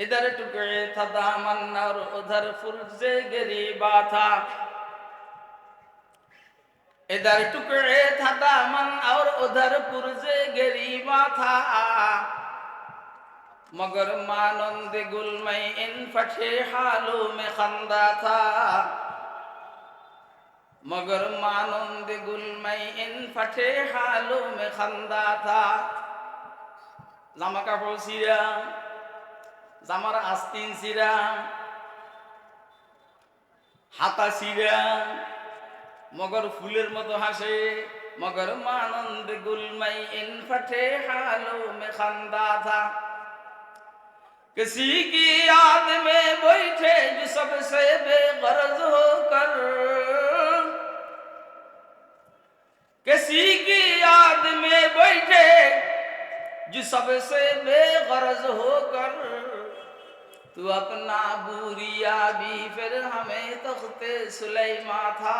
इधर टुकड़े था दामन और उधर फुर्जे गिरीबा था। इधर टुकड़े था दामन और उधर पुरजे गरीबा था। मगर मानंद गुल में इन फटे हालों में खंदा था। मगर मानंद गुल में इन फटे हालों में खंदा था। জামা কাপড় ছিঁড়া, জামার আস্তিন ছিঁড়া, হাতা ছিঁড়া, मगर फूलेर मतो हासे। मगर मानंद गुल में इन फटे हालों में खंदा था। किसी की याद में बैठे जो सबसे बेगरज होकर, किसी की याद में बैठे जो सबसे बेगरज होकर, तू अपना बूरिया भी फिर हमें तख्ते सुलेमा था।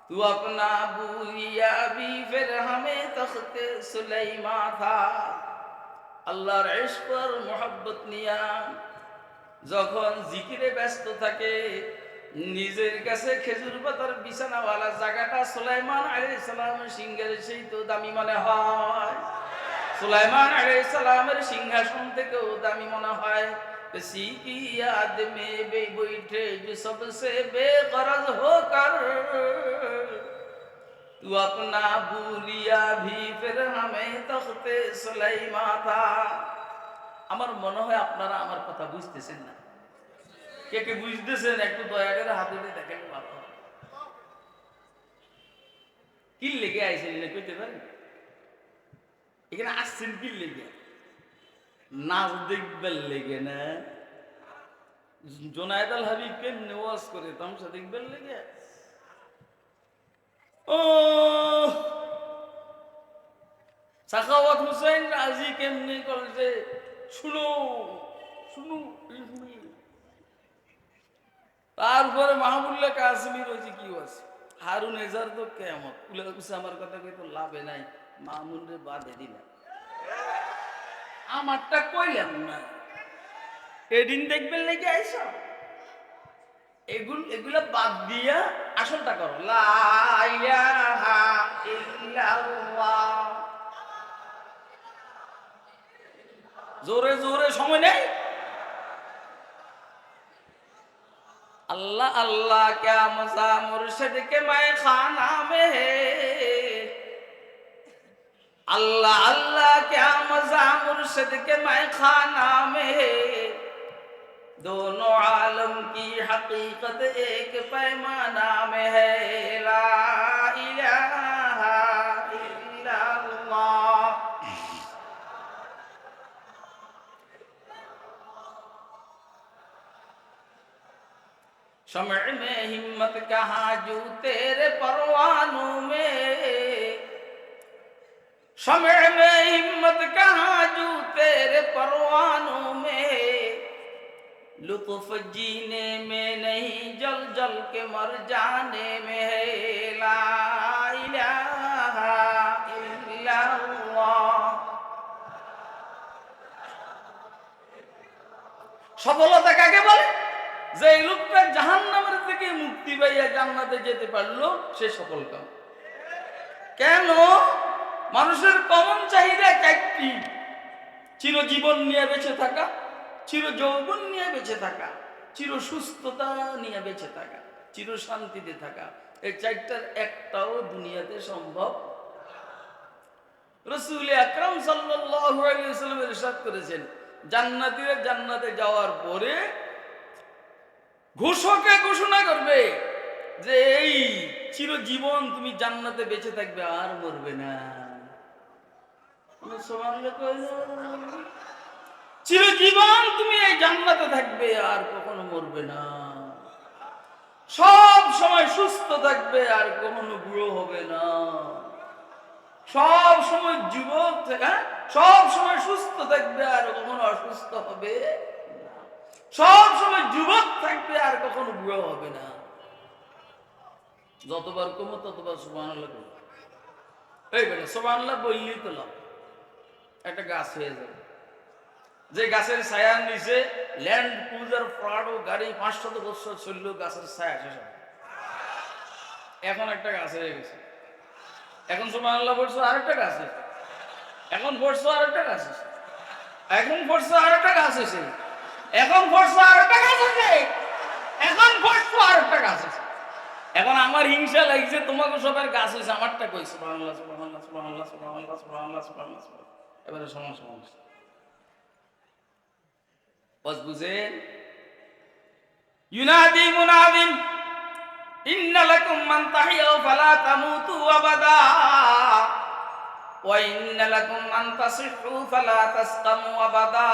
तू अपना बूरिया भी फिर हमें तख्ते सुलेमा था। আল্লাহর ইশক আর মুহাব্বত নিয়া যখন জিকিরে ব্যস্ত থাকে, নিজের কাছে খেজুর পাতার বিছানাওয়ালা জায়গাটা সুলাইমান আলাইহিস সালামের সিংহের সেই তো দামি মনে হয়। সুলাইমান আলাইহিস সালামের সিংহাসন থেকেও দামি মনে হয়। किसी की याद में बैठे जो सबसे बेगरज होकर, तू अपना भूलिया भी फिर हमें तख्ते सुलाइमा था। আমার মনে হয় আপনারা আমার কথা বুঝতেছেন না। কে কে বুঝতেছেন একটু দয়া করে হাত উঠে দেখেন। ভালো কি লেগে আইছেন এটা কইতে পারেন? এখানে আসছেন কি লেগে? নাচ দেখবার লেগে না? জোনায়েদ আল হাবিবকে নেওয়াজ করে তামসা দেখবার লেগে? ও সাখাওয়াত হুসাইন রাজি কেমনি করছে শুনো শুনো। তারপরে মাহমুদুল্লাহ কাসেমি রয়েছে কি আছে, হারুন এজার তো কেমন আমার কথা কই তো লাভে নাই, মামুন রে বাদে দিনা আমারটা কইলাম না। এদিন দেখবেন লেগে আইস এগুলা বাদ দিয়া আসলটা করো। লা ইলাহা ইল্লাল্লাহ। জোরে জোরে সময় নেই। अल्लाह अल्लाह क्या मजा मुर्शिद के मैं खाना में है। अल्लाह अल्लाह क्या मजा मुर्शिद के मैं खाना में है। दोनों आलम की हकीकत एक पैमाना में है। ला इलाहा इल्लल्लाह। शमअ में हिम्मत कहाँ जू तेरे परवानों में। शमअ में हिम्मत कहाँ जू तेरे परवानों में। लुत्फ जीने में नहीं जल जल के मर जाने में है। ला इलाहा इल्लल्लाह। সফলতা কাকে বলে? যে লোকটা জাহান্নামের থেকে মুক্তি পাইয়া জান্নাতে যেতে পারলো সে সফল কাম। কেন? মানুষের কমন চাহিদা চারটি: চিরজীবন নিয়ে বেঁচে থাকা, চির যৌবন নিয়ে বেঁচে থাকা, চির সুস্থতা নিয়ে বেঁচে থাকা, চির শান্তিতে থাকা। এই চারটার একটাও দুনিয়াতে সম্ভব। রাসূল আকরাম সাল্লাল্লাহু আলাইহি ওয়াসাল্লাম ইরশাদ করেছেন, জান্নাতীরা জান্নাতে যাওয়ার পরে ঘোষকে ঘোষণা করবে যে এই চিরজীবন তুমি জান্নাতে বেঁচে থাকবে, আর মরবে না। চিরজীবন তুমি এই জান্নাতে থাকবে, আর কখনো মরবে না। সব সময় সুস্থ থাকবে, আর কখনো বুড়ো হবে না। সব সময় যুবক থেকে সব সময় সুস্থ থাকবে, আর কখনো অসুস্থ হবে। সব সময় যুবক থাকবে, আর কখনো বুড়ো হবে না। যতবার কমো ততবার সুবহানাল্লাহ করো। এই বেটা সুবহানাল্লাহ বললেই তো লাভ, একটা গাছ হয়ে যাবে। যে গাছের ছায়ার নিচে ল্যান্ড ক্রুজার প্রাডো গাড়ি 500 বছর চললেও গাছের ছায়া শেষ হবে। এখন একটা গাছ হয়ে গেছে, এখন সুবহানাল্লাহ বলছো আরেকটা গাছ হয়েছে, এখন পড়ছো আরেকটা গাছ হয়েছে, এখন পড়ছো আরেকটা গাছ হয়েছে, এখন পড়ছো আরেকটা গাছ হয়েছে, এখন পড়ছো আরেকটা গাছ হয়েছে। এখন আমার হিংসা লাগছে, তোমাকে সবার গাছ হয়েছে, আমারটা কই? সুবহানাল্লাহ সুবহানাল্লাহ সুবহানাল্লাহ সুবহানাল্লাহ সুবহানাল্লাহ সুবহানাল্লাহ। এবারে সমান সমান বস বুঝেন। ইউনাদি মুনাদিন ইন্না লাকুম মান তাহিয়াউ ফালা তামুতু আবাদা ওয়া ইন্না লাকুম আন তাসিহু ফালা তাসকামু আবাদা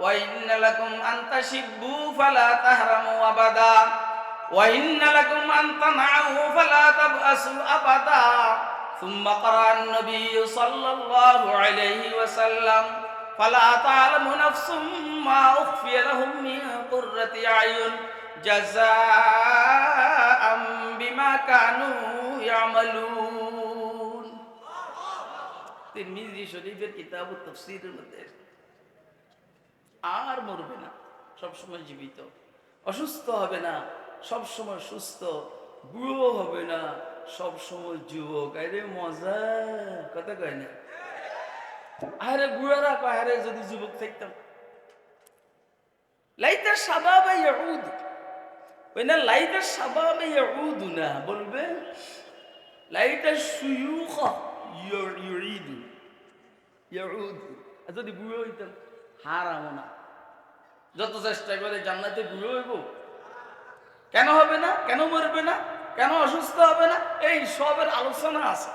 ওয়া ইন্না লাকুম আন তাশিব্বু ফালা তাহরামু আবাদা ওয়া ইন্না লাকুম আন তানআউ ফালা তাবআসু আবাদা। সুম্মা ক্বারা আন-নবিয়্যু সাল্লাল্লাহু আলাইহি ওয়াসাল্লাম ফালা তা'লামু নাফসুম মা উখফিয়া লাহুম মিন কুররাতি আয়ুন জাযাআম বিমা কানু ইয়ামালুন। তিরমিজি শরীফের কিতাবুত তাফসীরের মধ্যে আর মরবে না, সব সময় জীবিত, অসুস্থ হবে না, সব সময় সুস্থ, বুড়ো হবে না, সব সময় যুবক। আরে মজা, কথা কয় না? আরে বুড়ারা কয় আরে যদি যুবক থাকতাম, লাইতা শাবাবা ইয়াউদ, ওই না লাইতা শাবাবা ইয়াউদ না, বলবে লাইতা শুয়ুখা ইউরিদু ইয়াউদ। যদি বুড়ো হইতাম হারামো না, যত চেষ্টা করে জান্নাতে বুড়ো হইব, কেন হবে না? কেন মরবে না? কেন অসুস্থ হবে না? এই সবের আলোচনা আছে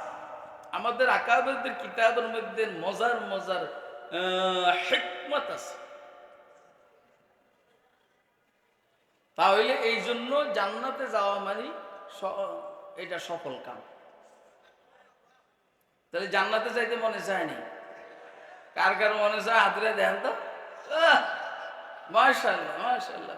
আমাদের আকাবেরদের কিতাবের মধ্যে, মজার মজার হিকমত আছে। তাহলে এই জন্য জান্নাতে যাওয়া মানে এটা সফল কাম। তাহলে জান্নাতে যাইতে মনে চায়নি? কার কার মনে চায়? হাতরে দেন তো। মাশাআল্লাহ মাশাআল্লাহ।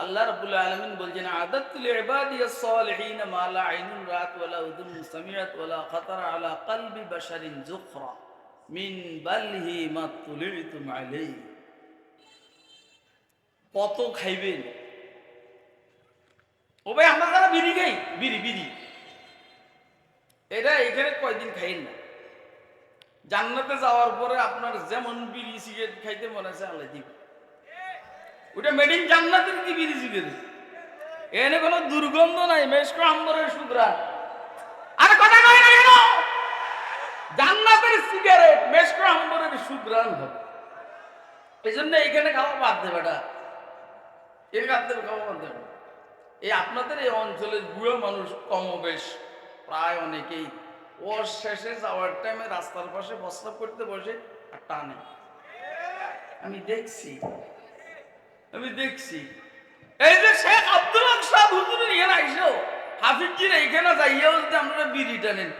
আল্লাহ রাব্বুল আলামিন বলছেন, আদাতুল ইবাদিয়াস সালিহিন মা লা আইনুন রাত ওয়ালা উযুনুন সামিআত ওয়ালা খাতারা আলা কলবি বাশারিন যুখরা মিন বালহি মা তুলিতুম আলাইহি। কত খাইবেন? ও ভাই আমরা যারা বিড়ি খাই, বিড়ি এটা এখানে কয়দিন খাইন না, জান্নাতে যাওয়ার পরে আপনার যেমন বিড়ি সিগারেট খাইতে মনে আছে আল্লাহ দিবে। ওটা মেডিন জান্নাতের কি বিড়ি সিগারেট, এখানে কোনো দুর্গন্ধ নাই, মেশকো আম্বরের সুগ্রাণ। আরে কথা কয় না কেন? জান্নাতের সিগারেট মেশকো আম্বরের সুগ্রাণ হবে। এই জন্য এইখানে খাওয়া বাদ দেবে, এটা এর খাদ্যের খাওয়া বাদ দেবে। এই আপনাদের এই অঞ্চলের বুড়ো মানুষ কমবেশ প্রায় অনেকেই ওর শেষে যাওয়ার টাইমে রাস্তার পাশে প্রস্তাব করতে বসে আর টানে। আমি দেখছি এই যে শেখ আব্দুল হক সাহেব হুজুরের এখানে আইসো, হাফিজজির এইখানে যাইয়াও যদি আপনারা বিড়ি টানেন,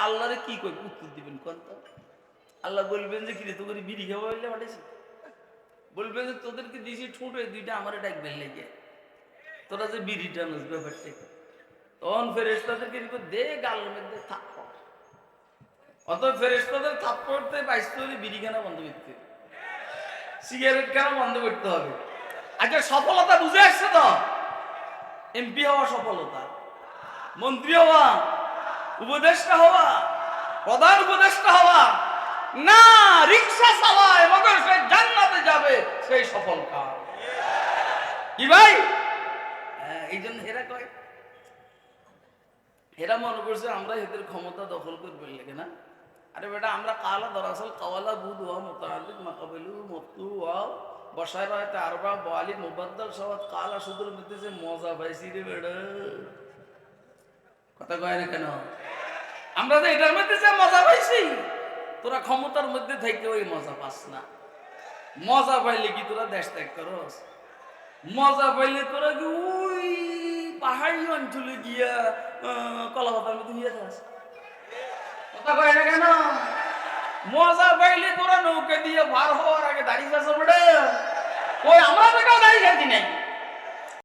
আল্লাহরে কি কই উত্তর দিবেন কোন? আল্লাহ বলবেন যে কি রে তোকে বিড়ি খাওয়া হইলে পাঠাইছি, বলবেন যে তোদেরকে দিয়েছি ঠোঁটে দুইটা আমার ডাকবেন লেগে, তোরা যে বিড়ি টানোস ব্যাপারটা। তখন ফেরেশতাদেরকে দে গালের মধ্যে থাপ্পড়, অত ফেরেশতাদের থাপ্পড়তে বাইসতে হলে বিড়ি খানা বন্ধ করতে, সিগারেট খানা বন্ধ করতে হবে। আচ্ছা সফলতা বুঝে আসছে তো? এমপি হওয়া সফলতা, মন্ত্রী হওয়া, উপদেষ্টা হওয়া, প্রধান উপদেষ্টা হওয়া না, রিক্সা চালায় মগর সে জান্নাতে যাবে, সেই সফল কাজ। কি ভাই? এই জন্য হেরা কয়, হেরা মনে করছে আমরা এদের ক্ষমতা দখল করবে লেগে না। আরে বেটা আমরা কালা দরাসল কাওয়ালা বুধ হওয়া মোতালিক মাকাবিলু মতু হওয়া বসায় রায়তে আরবা বালি মুবাদ্দাল সবাদ কালা সুদুর মধ্যে যে মজা পাইছি রে বেটা, কথা কয় না কেন? আমরা যে এটার মধ্যে যে মজা পাইছি, তোরা ক্ষমতার মধ্যে থেকে ওই মজা পাস না। মজা পাইলে কি তোরা দেশ ত্যাগ করস? মজা পাইলে তোরা কি ওই পাহাড়ি অঞ্চলে গিয়া কলা পাতার মধ্যে নিয়ে যাস? কথা কয় না কেন? মজা পাইলে তোরা নৌকা দিয়ে পার হওয়ার আগে দাঁড়িয়ে যাস বেটা, ওই আমরা তো কেউ দাড়ি ছাড়ছি নাই